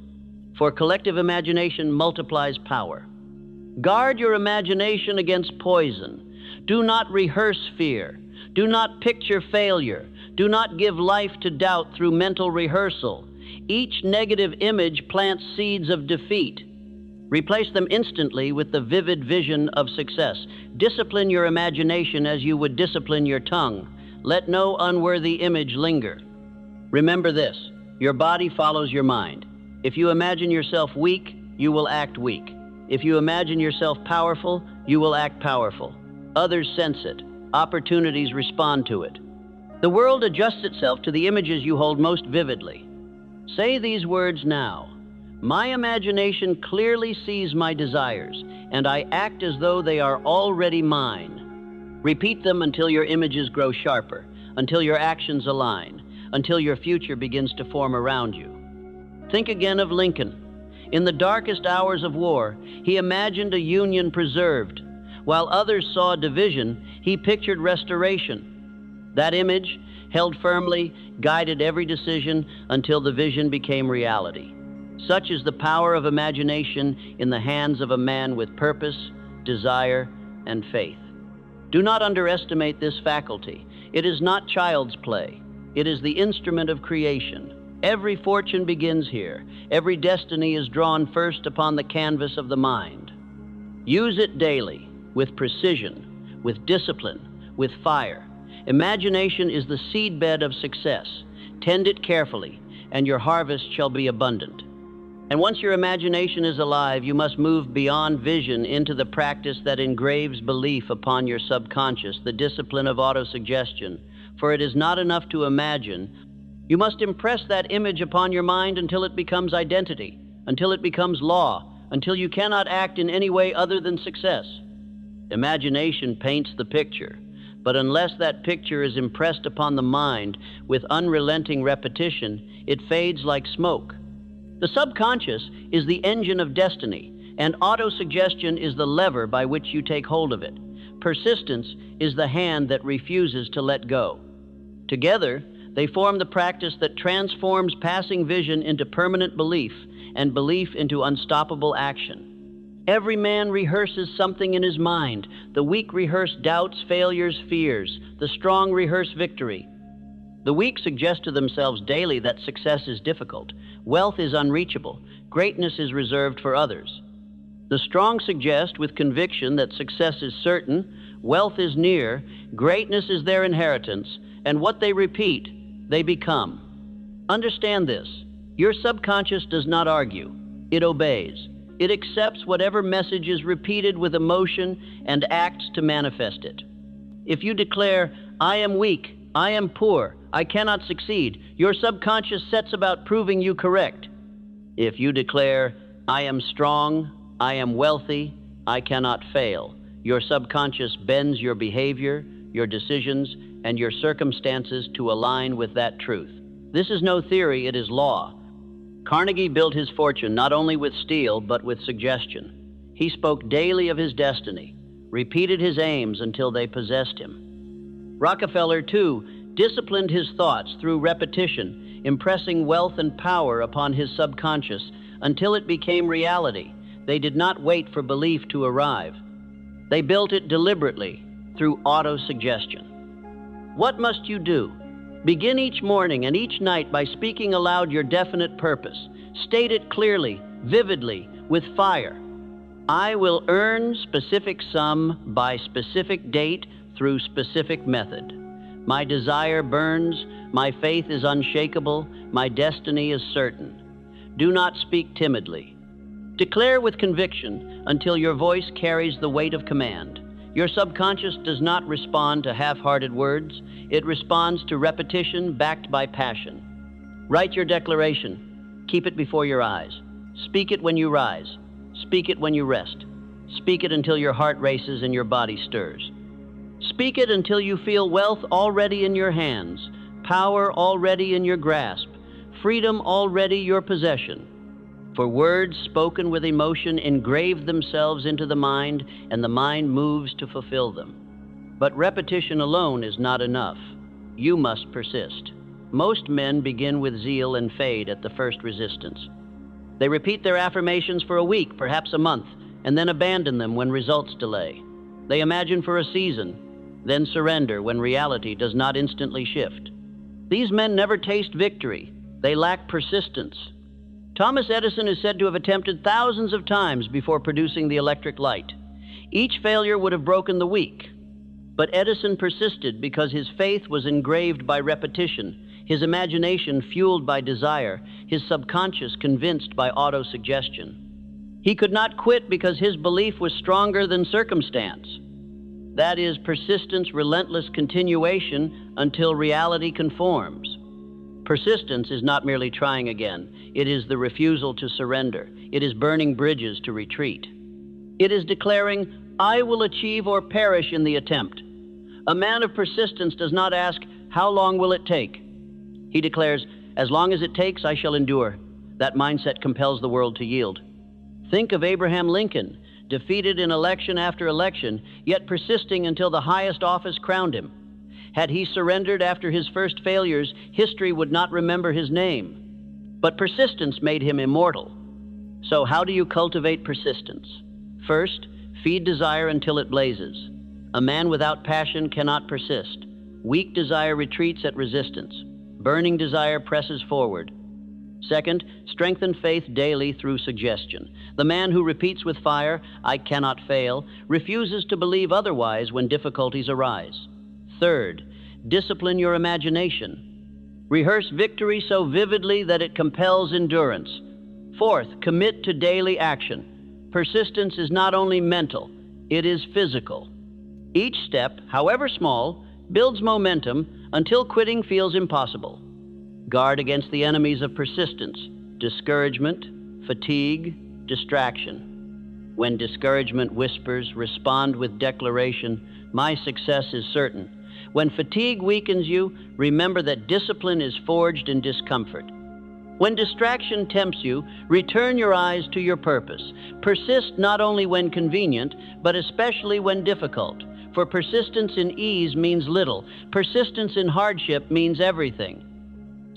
For collective imagination multiplies power. Guard your imagination against poison. Do not rehearse fear. Do not picture failure. Do not give life to doubt through mental rehearsal. Each negative image plants seeds of defeat. Replace them instantly with the vivid vision of success. Discipline your imagination as you would discipline your tongue. Let no unworthy image linger. Remember this, your body follows your mind. If you imagine yourself weak, you will act weak. If you imagine yourself powerful, you will act powerful. Others sense it. Opportunities respond to it. The world adjusts itself to the images you hold most vividly. Say these words now. My imagination clearly sees my desires, and I act as though they are already mine. Repeat them until your images grow sharper, until your actions align, until your future begins to form around you. Think again of Lincoln. In the darkest hours of war, he imagined a union preserved. While others saw division, he pictured restoration. That image, held firmly, guided every decision until the vision became reality. Such is the power of imagination in the hands of a man with purpose, desire, and faith. Do not underestimate this faculty. It is not child's play. It is the instrument of creation. Every fortune begins here. Every destiny is drawn first upon the canvas of the mind. Use it daily, with precision, with discipline, with fire. Imagination is the seedbed of success. Tend it carefully, and your harvest shall be abundant. And once your imagination is alive, you must move beyond vision into the practice that engraves belief upon your subconscious, the discipline of autosuggestion. For it is not enough to imagine. You must impress that image upon your mind until it becomes identity, until it becomes law, until you cannot act in any way other than success. Imagination paints the picture, but unless that picture is impressed upon the mind with unrelenting repetition, it fades like smoke. The subconscious is the engine of destiny, and autosuggestion is the lever by which you take hold of it. Persistence is the hand that refuses to let go. Together, they form the practice that transforms passing vision into permanent belief and belief into unstoppable action. Every man rehearses something in his mind. The weak rehearse doubts, failures, fears. The strong rehearse victory. The weak suggest to themselves daily that success is difficult, wealth is unreachable, greatness is reserved for others. The strong suggest with conviction that success is certain, wealth is near, greatness is their inheritance, and what they repeat, they become. Understand this. Your subconscious does not argue. It obeys. It accepts whatever message is repeated with emotion and acts to manifest it. If you declare, "I am weak, I am poor, I cannot succeed," your subconscious sets about proving you correct. If you declare, "I am strong, I am wealthy, I cannot fail," your subconscious bends your behavior, your decisions, and your circumstances to align with that truth. This is no theory, it is law. Carnegie built his fortune not only with steel, but with suggestion. He spoke daily of his destiny, repeated his aims until they possessed him. Rockefeller, too, disciplined his thoughts through repetition, impressing wealth and power upon his subconscious until it became reality. They did not wait for belief to arrive. They built it deliberately through autosuggestion. What must you do? Begin each morning and each night by speaking aloud your definite purpose. State it clearly, vividly, with fire. I will earn specific sum by specific date through specific method. My desire burns, my faith is unshakable, my destiny is certain. Do not speak timidly. Declare with conviction until your voice carries the weight of command. Your subconscious does not respond to half-hearted words. It responds to repetition backed by passion. Write your declaration. Keep it before your eyes. Speak it when you rise. Speak it when you rest. Speak it until your heart races and your body stirs. Speak it until you feel wealth already in your hands, power already in your grasp, freedom already your possession. For words spoken with emotion engrave themselves into the mind, and the mind moves to fulfill them. But repetition alone is not enough. You must persist. Most men begin with zeal and fade at the first resistance. They repeat their affirmations for a week, perhaps a month, and then abandon them when results delay. They imagine for a season, then surrender when reality does not instantly shift. These men never taste victory. They lack persistence. Thomas Edison is said to have attempted thousands of times before producing the electric light. Each failure would have broken the weak. But Edison persisted because his faith was engraved by repetition, his imagination fueled by desire, his subconscious convinced by autosuggestion. He could not quit because his belief was stronger than circumstance. That is, persistence, relentless continuation until reality conforms. Persistence is not merely trying again. It is the refusal to surrender. It is burning bridges to retreat. It is declaring, "I will achieve or perish in the attempt." A man of persistence does not ask, "How long will it take?" He declares, "As long as it takes, I shall endure." That mindset compels the world to yield. Think of Abraham Lincoln, defeated in election after election, yet persisting until the highest office crowned him. Had he surrendered after his first failures, history would not remember his name. But persistence made him immortal. So how do you cultivate persistence? First, feed desire until it blazes. A man without passion cannot persist. Weak desire retreats at resistance. burning desire presses forward. Second, strengthen faith daily through suggestion. The man who repeats with fire, "I cannot fail," refuses to believe otherwise when difficulties arise. Third, discipline your imagination. Rehearse victory so vividly that it compels endurance. Fourth, commit to daily action. Persistence is not only mental, it is physical. Each step, however small, builds momentum until quitting feels impossible. Guard against the enemies of persistence: discouragement, fatigue, distraction. When discouragement whispers, respond with declaration, "My success is certain." When fatigue weakens you, remember that discipline is forged in discomfort. When distraction tempts you, return your eyes to your purpose. Persist not only when convenient, but especially when difficult. For persistence in ease means little. Persistence in hardship means everything.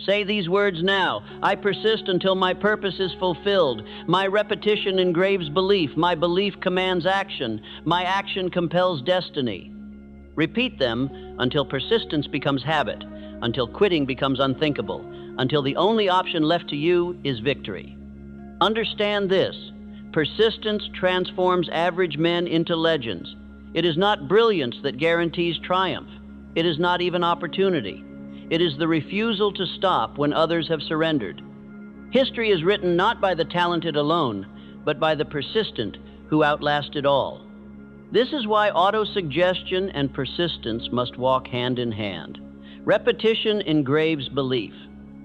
Say these words now: I persist until my purpose is fulfilled. My repetition engraves belief. My belief commands action. My action compels destiny. Repeat them until persistence becomes habit, until quitting becomes unthinkable, until the only option left to you is victory. Understand this: persistence transforms average men into legends. It is not brilliance that guarantees triumph. It is not even opportunity. It is the refusal to stop when others have surrendered. History is written not by the talented alone, but by the persistent who outlasted all. This is why autosuggestion and persistence must walk hand in hand. Repetition engraves belief.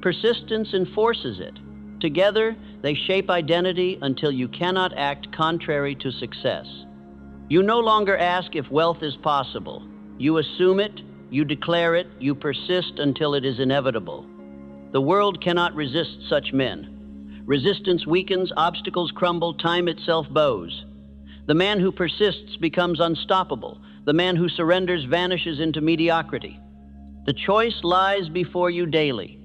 Persistence enforces it. Together, they shape identity until you cannot act contrary to success. You no longer ask if wealth is possible. You assume it, you declare it, you persist until it is inevitable. The world cannot resist such men. Resistance weakens, obstacles crumble, time itself bows. The man who persists becomes unstoppable. The man who surrenders vanishes into mediocrity. The choice lies before you daily.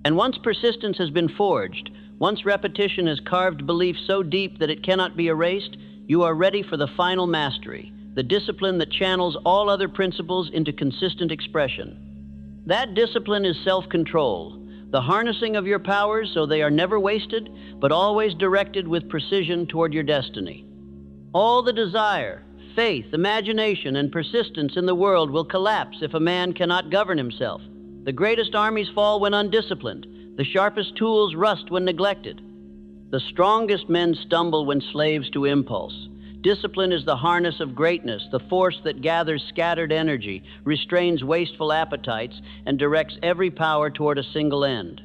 And once persistence has been forged, once repetition has carved belief so deep that it cannot be erased, you are ready for the final mastery, the discipline that channels all other principles into consistent expression. That discipline is self-control, the harnessing of your powers so they are never wasted, but always directed with precision toward your destiny. All the desire, faith, imagination, and persistence in the world will collapse if a man cannot govern himself. The greatest armies fall when undisciplined. The sharpest tools rust when neglected. The strongest men stumble when slaves to impulse. Discipline is the harness of greatness, the force that gathers scattered energy, restrains wasteful appetites, and directs every power toward a single end.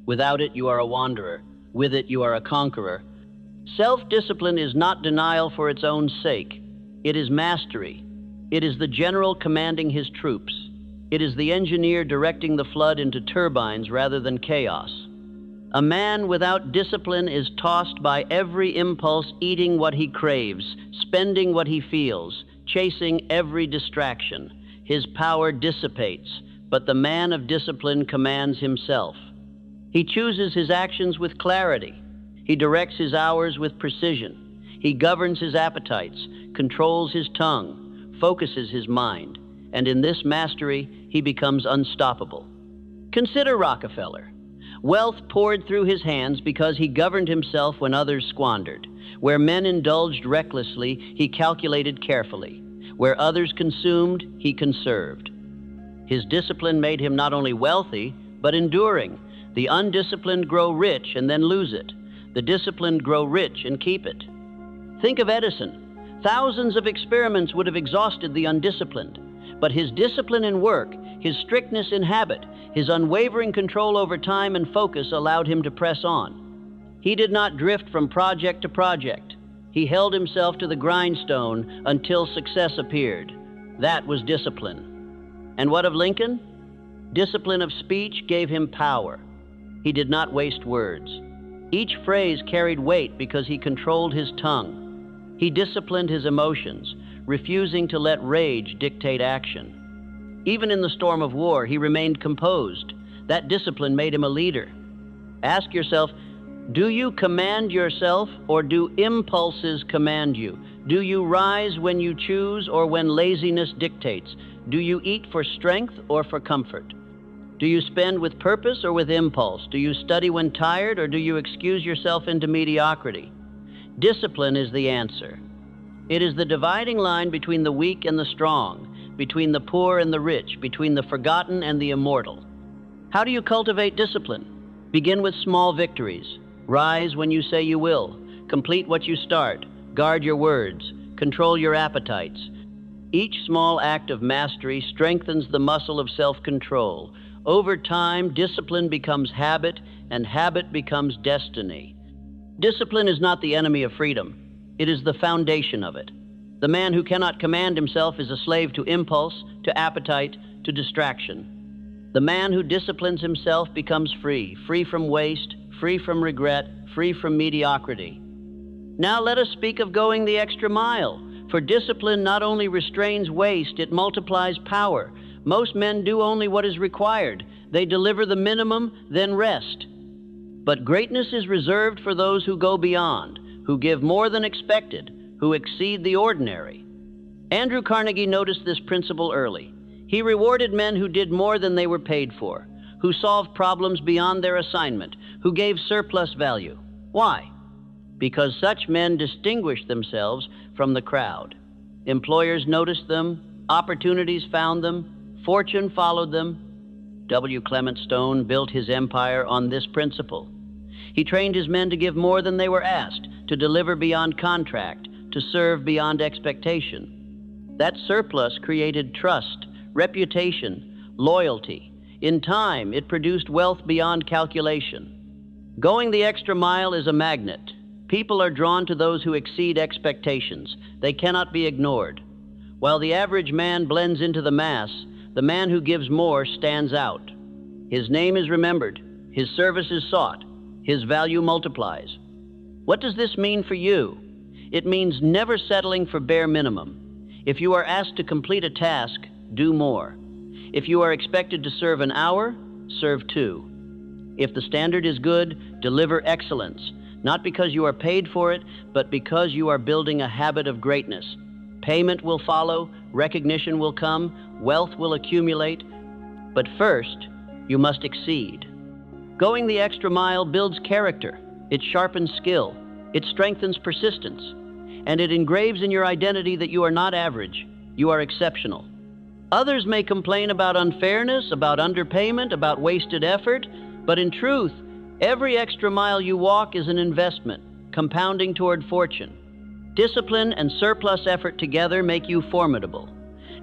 Without it, you are a wanderer. With it, you are a conqueror. Self-discipline is not denial for its own sake. It is mastery. It is the general commanding his troops. It is the engineer directing the flood into turbines rather than chaos. A man without discipline is tossed by every impulse, eating what he craves, spending what he feels, chasing every distraction. His power dissipates, but the man of discipline commands himself. He chooses his actions with clarity. He directs his hours with precision. He governs his appetites, controls his tongue, focuses his mind, and in this mastery, he becomes unstoppable. Consider Rockefeller. Wealth poured through his hands because he governed himself when others squandered. Where men indulged recklessly, he calculated carefully. Where others consumed, he conserved. His discipline made him not only wealthy, but enduring. The undisciplined grow rich and then lose it. The disciplined grow rich and keep it. Think of Edison. Thousands of experiments would have exhausted the undisciplined, but his discipline in work, his strictness in habit, his unwavering control over time and focus allowed him to press on. He did not drift from project to project. He held himself to the grindstone until success appeared. That was discipline. And what of Lincoln? Discipline of speech gave him power. He did not waste words. Each phrase carried weight because he controlled his tongue. He disciplined his emotions, refusing to let rage dictate action. Even in the storm of war, he remained composed. That discipline made him a leader. Ask yourself, do you command yourself or do impulses command you? Do you rise when you choose or when laziness dictates? Do you eat for strength or for comfort? Do you spend with purpose or with impulse? Do you study when tired or do you excuse yourself into mediocrity? Discipline is the answer. It is the dividing line between the weak and the strong, between the poor and the rich, between the forgotten and the immortal. How do you cultivate discipline? Begin with small victories. Rise when you say you will. Complete what you start. Guard your words. Control your appetites. Each small act of mastery strengthens the muscle of self-control. Over time, discipline becomes habit, and habit becomes destiny. Discipline is not the enemy of freedom. It is the foundation of it. The man who cannot command himself is a slave to impulse, to appetite, to distraction. The man who disciplines himself becomes free, free from waste, free from regret, free from mediocrity. Now let us speak of going the extra mile, for discipline not only restrains waste, it multiplies power. Most men do only what is required. They deliver the minimum, then rest. But greatness is reserved for those who go beyond, who give more than expected, who exceed the ordinary. Andrew Carnegie noticed this principle early. He rewarded men who did more than they were paid for, who solved problems beyond their assignment, who gave surplus value. Why? Because such men distinguished themselves from the crowd. Employers noticed them, opportunities found them, fortune followed them. W. Clement Stone built his empire on this principle. He trained his men to give more than they were asked, to deliver beyond contract, to serve beyond expectation. That surplus created trust, reputation, loyalty. In time, it produced wealth beyond calculation. Going the extra mile is a magnet. People are drawn to those who exceed expectations. They cannot be ignored. While the average man blends into the mass, the man who gives more stands out. His name is remembered, his service is sought, his value multiplies. What does this mean for you? It means never settling for bare minimum. If you are asked to complete a task, do more. If you are expected to serve an hour, serve 2. If the standard is good, deliver excellence, not because you are paid for it, but because you are building a habit of greatness. Payment will follow, recognition will come, wealth will accumulate, but first, you must exceed. Going the extra mile builds character, it sharpens skill, it strengthens persistence, and it engraves in your identity that you are not average, you are exceptional. Others may complain about unfairness, about underpayment, about wasted effort, but in truth, every extra mile you walk is an investment, compounding toward fortune. Discipline and surplus effort together make you formidable.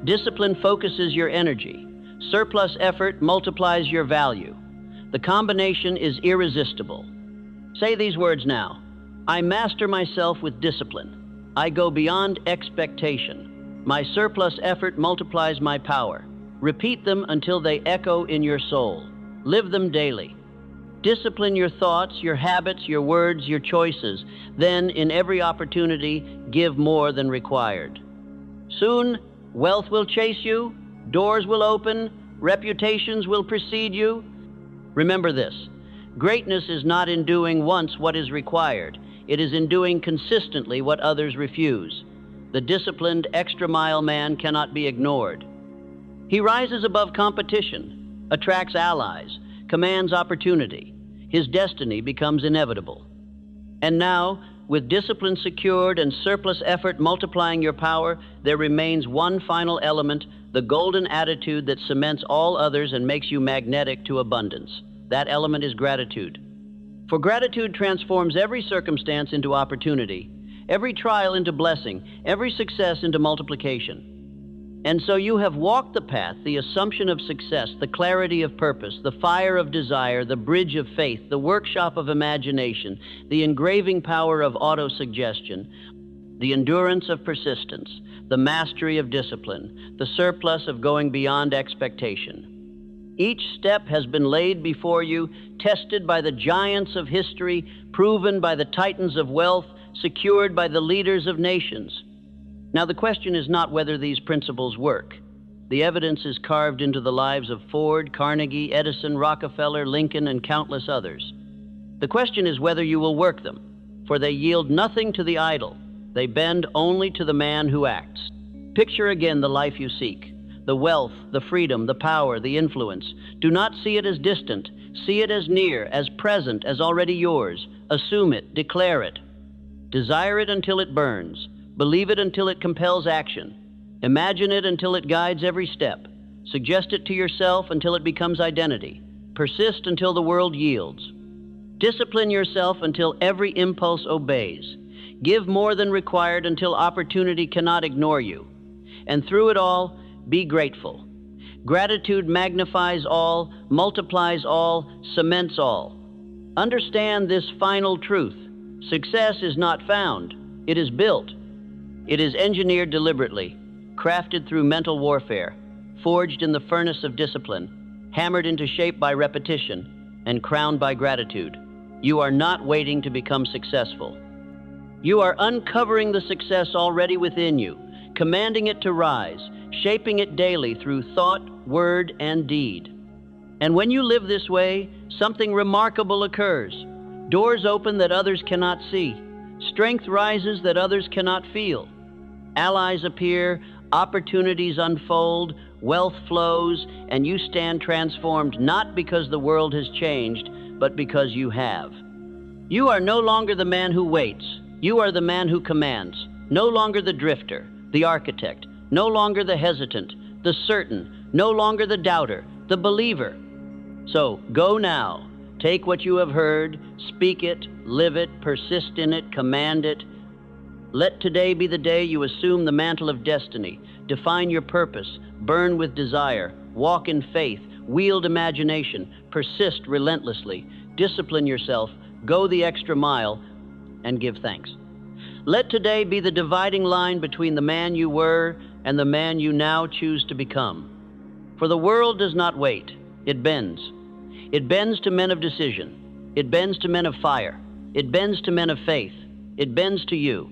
Discipline focuses your energy. Surplus effort multiplies your value. The combination is irresistible. Say these words now. I master myself with discipline. I go beyond expectation. My surplus effort multiplies my power. Repeat them until they echo in your soul. Live them daily. Discipline your thoughts, your habits, your words, your choices. Then, in every opportunity, give more than required. Soon, wealth will chase you, doors will open, reputations will precede you. Remember this, greatness is not in doing once what is required. It is in doing consistently what others refuse. The disciplined extra-mile man cannot be ignored. He rises above competition, attracts allies, commands opportunity. His destiny becomes inevitable. And now, with discipline secured and surplus effort multiplying your power, there remains one final element, the golden attitude that cements all others and makes you magnetic to abundance. That element is gratitude. For gratitude transforms every circumstance into opportunity, every trial into blessing, every success into multiplication. And so you have walked the path, the assumption of success, the clarity of purpose, the fire of desire, the bridge of faith, the workshop of imagination, the engraving power of autosuggestion, the endurance of persistence, the mastery of discipline, the surplus of going beyond expectation. Each step has been laid before you, tested by the giants of history, proven by the titans of wealth, secured by the leaders of nations. Now, the question is not whether these principles work. The evidence is carved into the lives of Ford, Carnegie, Edison, Rockefeller, Lincoln, and countless others. The question is whether you will work them, for they yield nothing to the idle. They bend only to the man who acts. Picture again the life you seek, the wealth, the freedom, the power, the influence. Do not see it as distant. See it as near, as present, as already yours. Assume it, declare it. Desire it until it burns. Believe it until it compels action. Imagine it until it guides every step. Suggest it to yourself until it becomes identity. Persist until the world yields. Discipline yourself until every impulse obeys. Give more than required until opportunity cannot ignore you. And through it all, be grateful. Gratitude magnifies all, multiplies all, cements all. Understand this final truth. Success is not found. It is built. It is engineered deliberately, crafted through mental warfare, forged in the furnace of discipline, hammered into shape by repetition, and crowned by gratitude. You are not waiting to become successful. You are uncovering the success already within you, commanding it to rise, shaping it daily through thought, word, and deed. And when you live this way, something remarkable occurs. Doors open that others cannot see. Strength rises that others cannot feel. Allies appear, opportunities unfold, wealth flows, and you stand transformed not because the world has changed, but because you have. You are no longer the man who waits. You are the man who commands. No longer the drifter, the architect. No longer the hesitant, the certain. No longer the doubter, the believer. So go now. Take what you have heard, speak it, live it, persist in it, command it. Let today be the day you assume the mantle of destiny, define your purpose, burn with desire, walk in faith, wield imagination, persist relentlessly, discipline yourself, go the extra mile, and give thanks. Let today be the dividing line between the man you were and the man you now choose to become. For the world does not wait, it bends. It bends to men of decision. It bends to men of fire. It bends to men of faith. It bends to you.